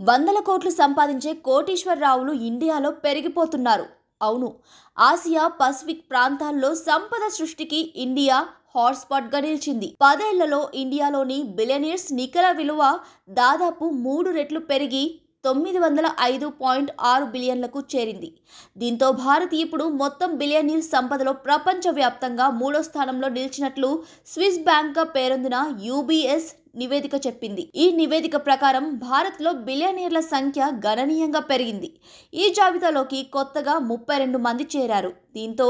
వందల కోట్లు సంపాదించే కోటీశ్వరరావులు ఇండియాలో పెరిగిపోతున్నారు. అవును, ఆసియా పసిఫిక్ ప్రాంతాల్లో సంపద సృష్టికి ఇండియా హాట్స్పాట్గా నిలిచింది. 10 ఏళ్లలో ఇండియాలోని బిలియనీర్స్ నికర విలువ దాదాపు 3 రెట్లు పెరిగి 905.6 బిలియన్లకు చేరింది. దీంతో భారత్ ఇప్పుడు మొత్తం బిలియనీర్ సంపదలో ప్రపంచవ్యాప్తంగా 3వ స్థానంలో నిలిచినట్లు స్విస్ బ్యాంక్గా పేరొందిన యూబీఎస్ నివేదిక చెప్పింది. ఈ నివేదిక ప్రకారం భారత్లో బిలియనీర్ల సంఖ్య గణనీయంగా పెరిగింది. ఈ జాబితాలోకి కొత్తగా 32 మంది చేరారు. దీంతో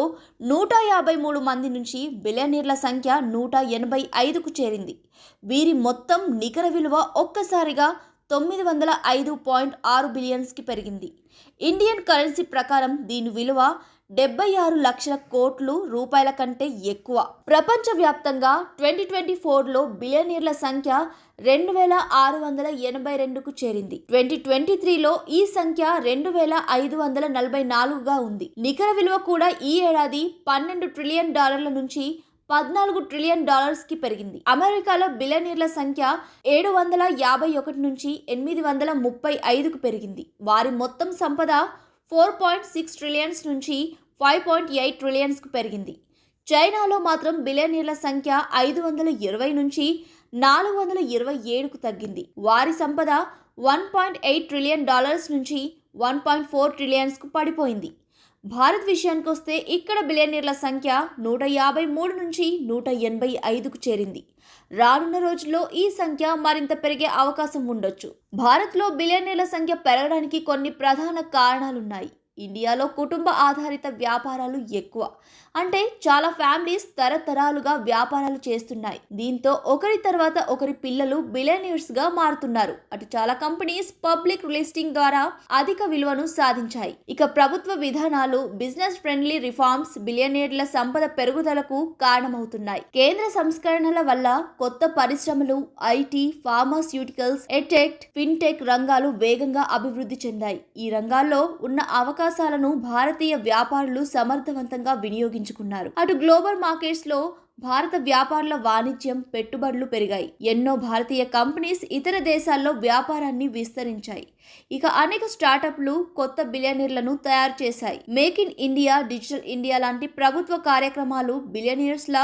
153 మంది నుంచి బిలియనీర్ల సంఖ్య 185కు చేరింది. వీరి మొత్తం నికర విలువ ఒక్కసారిగా 905.6 బిలియన్స్కి పెరిగింది. ఇండియన్ కరెన్సీ ప్రకారం దీని విలువ 76 లక్షల కోట్లు రూపాయల కంటే ఎక్కువ. ప్రపంచవ్యాప్తంగా 2024లో బిలియనీర్ల సంఖ్య 2682కు చేరింది. 2023లో ఈ సంఖ్య 2544గా ఉంది. నికర విలువ కూడా ఈ ఏడాది $12 ట్రిలియన్ నుంచి $14 ట్రిలియన్ కి పెరిగింది. అమెరికాలో బిలియనీర్ల సంఖ్య 751 నుంచి 835కు పెరిగింది. వారి మొత్తం సంపద 4.6 ట్రిలియన్స్ నుంచి 5.8 ట్రిలియన్స్కు పెరిగింది. చైనాలో మాత్రం బిలియనీర్ల సంఖ్య 520 నుంచి 427కు తగ్గింది. వారి సంపద $1.8 ట్రిలియన్ నుంచి 1.4 ట్రిలియన్స్కు పడిపోయింది. భారత్ విషయానికొస్తే ఇక్కడ బిలియనీర్ల సంఖ్య 153 నుంచి 185కు చేరింది. రానున్న రోజుల్లో ఈ సంఖ్య మరింత పెరిగే అవకాశం ఉండొచ్చు. భారత్లో బిలియనీర్ల సంఖ్య పెరగడానికి కొన్ని ప్రధాన కారణాలున్నాయి. ఇండియాలో కుటుంబ ఆధారిత వ్యాపారాలు ఎక్కువ. అంటే చాలా ఫ్యామిలీస్ తరతరాలుగా వ్యాపారాలు చేస్తున్నాయి. దీంతో ఒకరి తర్వాత ఒకరి పిల్లలు బిలియనీర్స్గా మారుతున్నారు. అటు చాలా కంపెనీస్ పబ్లిక్ లిస్టింగ్ ద్వారా అధిక విలువను సాధించాయి. ఇక ప్రభుత్వ విధానాలు, బిజినెస్ ఫ్రెండ్లీ రిఫార్మ్స్ బిలియనీర్ల సంపద పెరుగుదలకు కారణమవుతున్నాయి. కేంద్ర సంస్కరణల వల్ల కొత్త పరిశ్రమలు, ఐటీ, ఫార్మాస్యూటికల్స్, ఎటెక్, ఫిన్టెక్ రంగాలు వేగంగా అభివృద్ధి చెందాయి. ఈ రంగాల్లో ఉన్న అవకాశాలను భారతీయ వ్యాపారులు సమర్థవంతంగా వినియోగించుకున్నారు. అటు గ్లోబల్ మార్కెట్స్ లో భారత వ్యాపారుల వాణిజ్యం, పెట్టుబడులు పెరిగాయి. ఎన్నో భారతీయ కంపెనీస్ ఇతర దేశాల్లో వ్యాపారాన్ని విస్తరించాయి. ఇక అనేక స్టార్టప్లు కొత్త బిలియనీర్లను తయారు చేశాయి. Make in India, digital India లాంటి ప్రభుత్వ కార్యక్రమాలు బిలియనీర్స్ల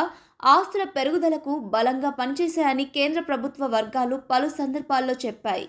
ఆస్తుల పెరుగుదలకు బలంగా పనిచేశాయని కేంద్ర ప్రభుత్వ వర్గాలు పలు సందర్భాల్లో చెప్పాయి.